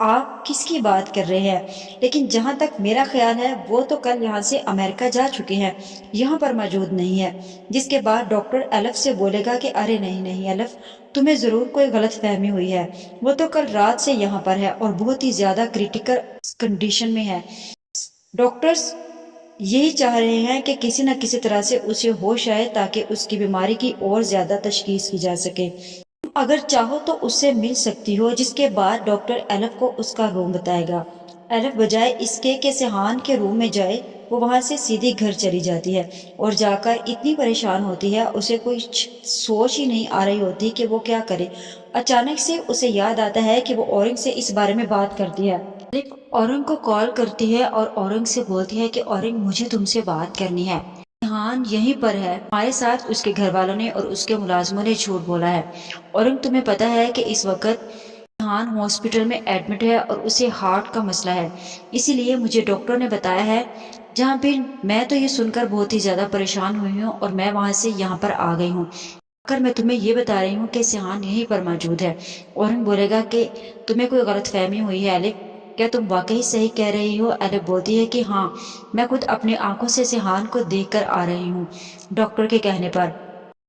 آپ کس کی بات کر رہے ہیں؟ لیکن جہاں تک میرا خیال ہے وہ تو کل یہاں سے امریکہ جا چکے ہیں، یہاں پر موجود نہیں ہے۔ جس کے بعد ڈاکٹر ایلف سے بولے گا کہ ارے نہیں نہیں ایلف، تمہیں ضرور کوئی غلط فہمی ہوئی ہے، وہ تو کل رات سے یہاں پر ہے اور بہت ہی زیادہ کریٹیکل کنڈیشن میں ہے۔ ڈاکٹرز یہی چاہ رہے ہیں کہ کسی نہ کسی طرح سے اسے ہوش آئے تاکہ اس کی بیماری کی اور زیادہ تشخیص کی جا سکے۔ اگر چاہو تو اس سے مل سکتی ہو۔ جس کے بعد ڈاکٹر ایلف کو اس کا روم بتائے گا۔ ایلف بجائے اس کے کہ سیحان کے روم میں جائے، وہ وہاں سے سیدھی گھر چلی جاتی ہے اور جا کر اتنی پریشان ہوتی ہے، اسے کوئی سوچ ہی نہیں آ رہی ہوتی کہ وہ کیا کرے۔ اچانک سے اسے یاد آتا ہے کہ وہ اورنگ سے اس بارے میں بات کرتی ہے۔ ایلف اورنگ کو کال کرتی ہے اور اورنگ سے بولتی ہے کہ اورنگ مجھے تم سے بات کرنی ہے، ریحان یہیں پر ہے، ہمارے ساتھ اس کے گھر والوں نے اور اس کے ملازموں نے جھوٹ بولا ہے۔ اورنگ تمہیں پتا ہے کہ اس وقت ریحان ہاسپٹل میں ایڈمٹ ہے اور اسے ہارٹ کا مسئلہ ہے، اسی لیے مجھے ڈاکٹر نے بتایا ہے۔ جہاں پھر میں تو یہ سن کر بہت ہی زیادہ پریشان ہوئی ہوں اور میں وہاں سے یہاں پر آ گئی ہوں۔ اگر میں تمہیں یہ بتا رہی ہوں کہ ریحان یہیں پر موجود ہے۔ اورنگ بولے گا کہ تمہیں کوئی غلط فہمی ہوئی ہے ایلف، کیا تم واقعی صحیح کہہ رہی ہو؟ ایلف بولتی ہے کہ ہاں، میں خود اپنی آنکھوں سے ریحان کو دیکھ کر آ رہی ہوں ڈاکٹر کے کہنے پر۔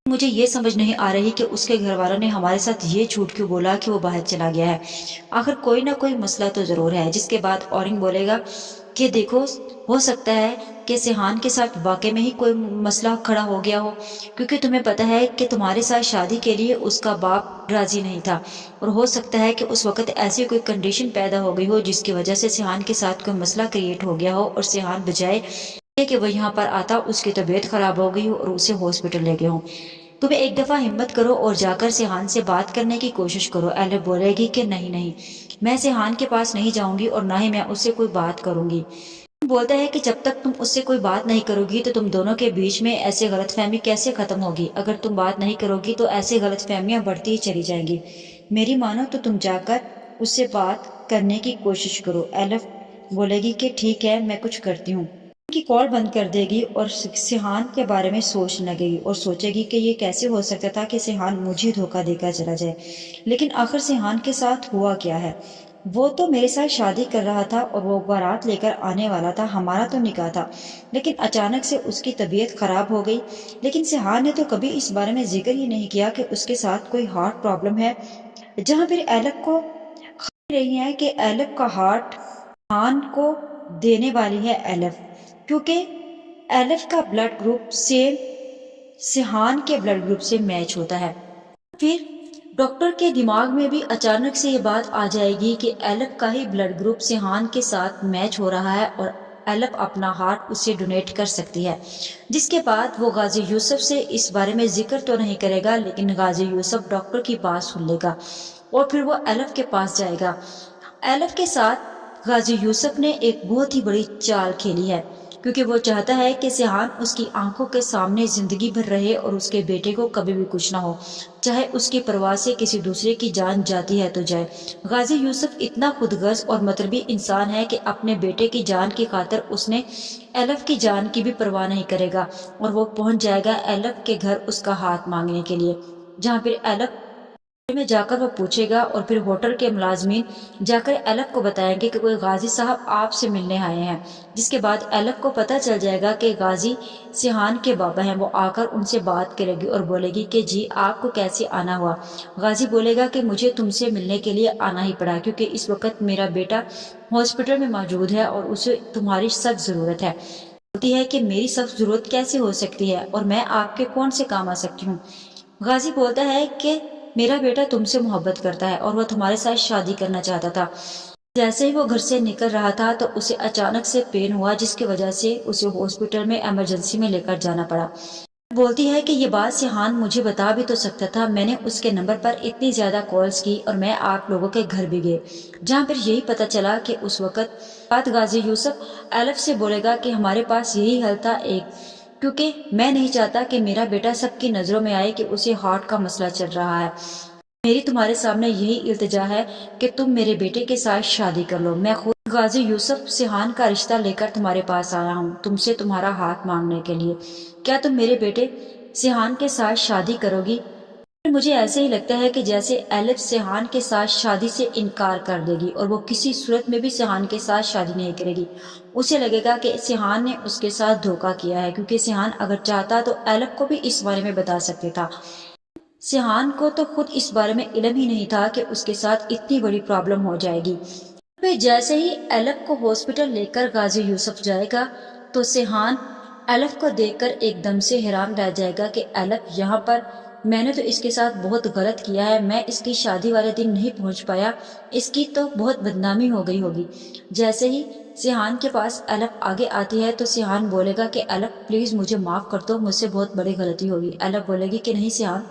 مجھے یہ سمجھ نہیں آ رہی کہ اس کے گھر والوں نے ہمارے ساتھ یہ جھوٹ کیوں بولا کہ وہ باہر چلا گیا ہے۔ آخر کوئی نہ کوئی مسئلہ تو ضرور ہے۔ جس کے بعد اورنگ بولے گا کہ دیکھو، ہو سکتا ہے کہ ریحان کے ساتھ واقع میں ہی کوئی مسئلہ کھڑا ہو گیا ہو، کیونکہ تمہیں پتا ہے کہ تمہارے ساتھ شادی کے لیے اس کا باپ راضی نہیں تھا، اور ہو سکتا ہے کہ اس وقت ایسی کوئی کنڈیشن پیدا ہو گئی ہو جس کی وجہ سے ریحان کے ساتھ کوئی مسئلہ کریٹ ہو گیا ہو، اور ریحان بجائے کہ وہ یہاں پر آتا اس کی طبیعت خراب ہو گئی ہو اور اسے ہاسپٹل لے گئے ہوں۔ تم ایک دفعہ ہمت کرو اور جا کر ریحان سے بات کرنے کی کوشش کرو۔ ایلف بولے گی کہ نہیں نہیں، میں ریحان کے پاس نہیں جاؤں گی اور نہ ہی میں اس سے کوئی بات کروں گی۔ بولتا ہے کہ جب تک تم اس سے کوئی بات نہیں کرو گی تو تم دونوں کے بیچ میں ایسے غلط فہمی کیسے ختم ہوگی؟ اگر تم بات نہیں کرو گی تو ایسے غلط فہمیاں بڑھتی ہی چلی جائیں گی۔ میری مانو تو تم جا کر اس سے بات کرنے کی کوشش کرو۔ ایلف بولے گی کہ ٹھیک ہے، میں کچھ کرتی ہوں۔ کی کال بند کر دے گی اور ریحان کے بارے میں سوچنے لگے گی اور سوچے گی کہ یہ کیسے ہو سکتا تھا کہ ریحان مجھے دھوکہ دے کر چلا جائے، لیکن آخر ریحان کے ساتھ ہوا کیا ہے؟ وہ تو میرے ساتھ شادی کر رہا تھا اور وہ بارات لے کر آنے والا تھا، ہمارا تو نکاح تھا، لیکن اچانک سے اس کی طبیعت خراب ہو گئی۔ لیکن ریحان نے تو کبھی اس بارے میں ذکر ہی نہیں کیا کہ اس کے ساتھ کوئی ہارٹ پرابلم ہے۔ جہاں پھر ایلف کو خبر رہی ہے کہ ایلف کا ہارٹ ریحان کو دینے والی ہے ایلف، کیونکہ ایلف کا بلڈ گروپ سیم ریحان کے بلڈ گروپ سے میچ ہوتا ہے۔ پھر ڈاکٹر کے دماغ میں بھی اچانک سے یہ بات آ جائے گی کہ ایلف کا ہی بلڈ گروپ ریحان کے ساتھ میچ ہو رہا ہے اور ایلف اپنا ہارٹ اسے ڈونیٹ کر سکتی ہے۔ جس کے بعد وہ غازی یوسف سے اس بارے میں ذکر تو نہیں کرے گا، لیکن غازی یوسف ڈاکٹر کی بات سن لے گا اور پھر وہ ایلف کے پاس جائے گا۔ ایلف کے ساتھ غازی یوسف نے ایک بہت ہی بڑی چال کھیلی ہے، کیونکہ وہ چاہتا ہے کہ ریحان اس کی آنکھوں کے سامنے زندگی بھر رہے اور اس کے بیٹے کو کبھی بھی کچھ نہ ہو، چاہے اس کی پرواہ سے کسی دوسرے کی جان جاتی ہے تو جائے۔ غازی یوسف اتنا خود غرض اور مطلبی انسان ہے کہ اپنے بیٹے کی جان کی خاطر اس نے ایلف کی جان کی بھی پرواہ نہیں کرے گا، اور وہ پہنچ جائے گا ایلف کے گھر اس کا ہاتھ مانگنے کے لیے، جہاں پھر ایلف میں جا کر وہ پوچھے گا اور پھر ہوٹل کے ملازمین جا کر ایلف کو بتائیں گے کہ کوئی غازی صاحب آپ سے ملنے آئے ہیں۔ جس کے بعد ایلف کو پتہ چل جائے گا کہ غازی ریحان کے بابا ہیں۔ وہ آ کر ان سے بات کرے گی اور بولے گی کہ جی آپ کو کیسے آنا ہوا؟ غازی بولے گا کہ مجھے تم سے ملنے کے لیے آنا ہی پڑا، کیونکہ اس وقت میرا بیٹا ہاسپٹل میں موجود ہے اور اسے تمہاری سخت ضرورت ہے۔ بولتی ہے کہ میری سخت ضرورت کیسے ہو سکتی ہے اور میں آپ کے کون سے کام آ سکتی ہوں؟ غازی بولتا ہے کہ میرا بیٹا تم سے محبت کرتا ہے اور وہ تمہارے ساتھ شادی کرنا چاہتا تھا۔ جیسے ہی وہ گھر سے نکل رہا تھا تو اسے اچانک سے پین ہوا، جس کی وجہ سے اسے ہاسپٹل میں ایمرجنسی میں لے کر جانا پڑا۔ بولتی ہے کہ یہ بات ریحان مجھے بتا بھی تو سکتا تھا، میں نے اس کے نمبر پر اتنی زیادہ کالز کی اور میں آپ لوگوں کے گھر بھی گئے، جہاں پھر یہی پتا چلا کہ اس وقت بات غازی یوسف ایلف سے بولے گا کہ ہمارے پاس یہی حل تھا کیونکہ میں نہیں چاہتا کہ میرا بیٹا سب کی نظروں میں آئے کہ اسے ہارٹ کا مسئلہ چل رہا ہے۔ میری تمہارے سامنے یہی التجا ہے کہ تم میرے بیٹے کے ساتھ شادی کر لو۔ میں خود غازی یوسف ریحان کا رشتہ لے کر تمہارے پاس آیا ہوں تم سے تمہارا ہاتھ مانگنے کے لیے۔ کیا تم میرے بیٹے ریحان کے ساتھ شادی کرو گی؟ مجھے ایسے ہی لگتا ہے کہ جیسے ایلف سیحان کے ساتھ شادی سے انکار کر دے گی اور وہ کسی صورت میں بھی سیحان کے ساتھ شادی نہیں کرے گی۔ اسے لگے گا کہ سیحان نے اس کے ساتھ دھوکہ کیا ہے، کیونکہ سیحان اگر چاہتا تو ایلف کو بھی اس بارے میں بتا سکتے تھا۔ سیحان کو تو خود اس بارے میں علم ہی نہیں تھا کہ اس کے ساتھ اتنی بڑی پرابلم ہو جائے گی۔ پھر جیسے ہی ایلف کو ہاسپٹل لے کر غازی یوسف جائے گا تو سیحان ایلف کو دیکھ کر ایک دم سے حیران رہ جائے گا کہ ایلف یہاں پر، میں نے تو اس کے ساتھ بہت غلط کیا ہے، میں اس کی شادی والے دن نہیں پہنچ پایا، اس کی تو بہت بدنامی ہو گئی ہوگی۔ جیسے ہی سیحان کے پاس ایلف آگے آتی ہے تو سیحان بولے گا کہ ایلف پلیز مجھے معاف کر دو، مجھ سے بہت بڑی غلطی ہوگی۔ ایلف بولے گی کہ نہیں سیحان،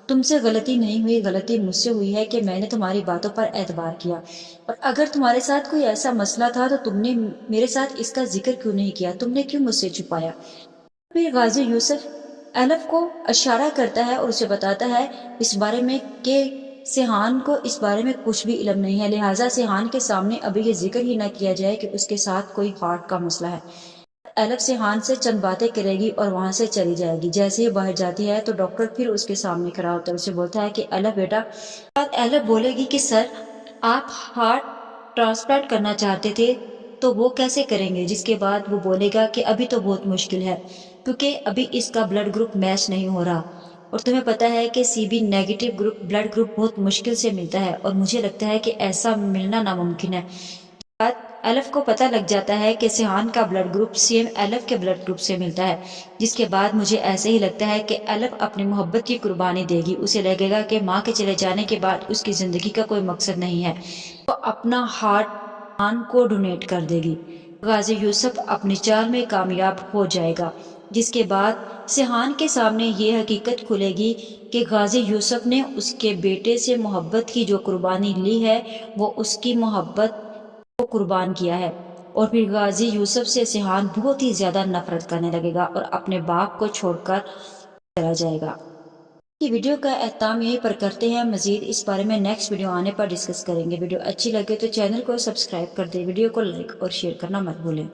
تم سے غلطی نہیں ہوئی، غلطی مجھ سے ہوئی ہے کہ میں نے تمہاری باتوں پر اعتبار کیا، اور اگر تمہارے ساتھ کوئی ایسا مسئلہ تھا تو تم نے میرے ساتھ اس کا ذکر کیوں نہیں کیا، تم نے کیوں مجھ سے چھپایا۔ پھر غازی یوسف ایلف کو اشارہ کرتا ہے اور اسے بتاتا ہے اس بارے میں کہ سیحان کو اس بارے میں کچھ بھی علم نہیں ہے، لہٰذا سیحان کے سامنے ابھی یہ ذکر ہی نہ کیا جائے کہ اس کے ساتھ کوئی ہارٹ کا مسئلہ ہے۔ ایلف سیحان سے چند باتیں کرے گی اور وہاں سے چلی جائے گی۔ جیسے ہی باہر جاتی ہے تو ڈاکٹر پھر اس کے سامنے کھڑا ہوتا ہے، اسے بولتا ہے کہ ایلف بیٹا، ایلف بولے گی کہ سر آپ ہارٹ ٹرانسپلانٹ کرنا چاہتے تھے تو وہ کیسے کریں گے، جس کے بعد وہ بولے گا کہ ابھی تو بہت مشکل ہے کیونکہ ابھی اس کا بلڈ گروپ میچ نہیں ہو رہا، اور تمہیں پتہ ہے کہ C B negative blood group بہت مشکل سے ملتا ہے اور مجھے لگتا ہے کہ ایسا ملنا ناممکن ہے۔ ایلف کو پتہ لگ جاتا ہے کہ سیحان کا بلڈ گروپ سیم ایلف کے بلڈ گروپ سے ملتا ہے، جس کے بعد مجھے ایسے ہی لگتا ہے کہ ایلف اپنی محبت کی قربانی دے گی۔ اسے لگے گا کہ ماں کے چلے جانے کے بعد اس کی زندگی کا کوئی مقصد نہیں ہے، وہ اپنا ہارٹ سیحان کو ڈونیٹ کر دے گی۔ غازی یوسف اپنی چال میں کامیاب ہو جائے گا، جس کے بعد سیحان کے سامنے یہ حقیقت کھلے گی کہ غازی یوسف نے اس کے بیٹے سے محبت کی جو قربانی لی ہے وہ اس کی محبت کو قربان کیا ہے، اور پھر غازی یوسف سے سیحان بہت ہی زیادہ نفرت کرنے لگے گا اور اپنے باپ کو چھوڑ کر چلا جائے گا۔ یہ ویڈیو کا اختتام یہیں پر کرتے ہیں، مزید اس بارے میں نیکسٹ ویڈیو آنے پر ڈسکس کریں گے۔ ویڈیو اچھی لگے تو چینل کو سبسکرائب کر دیں، ویڈیو کو لائک اور شیئر کرنا مت بھولیں۔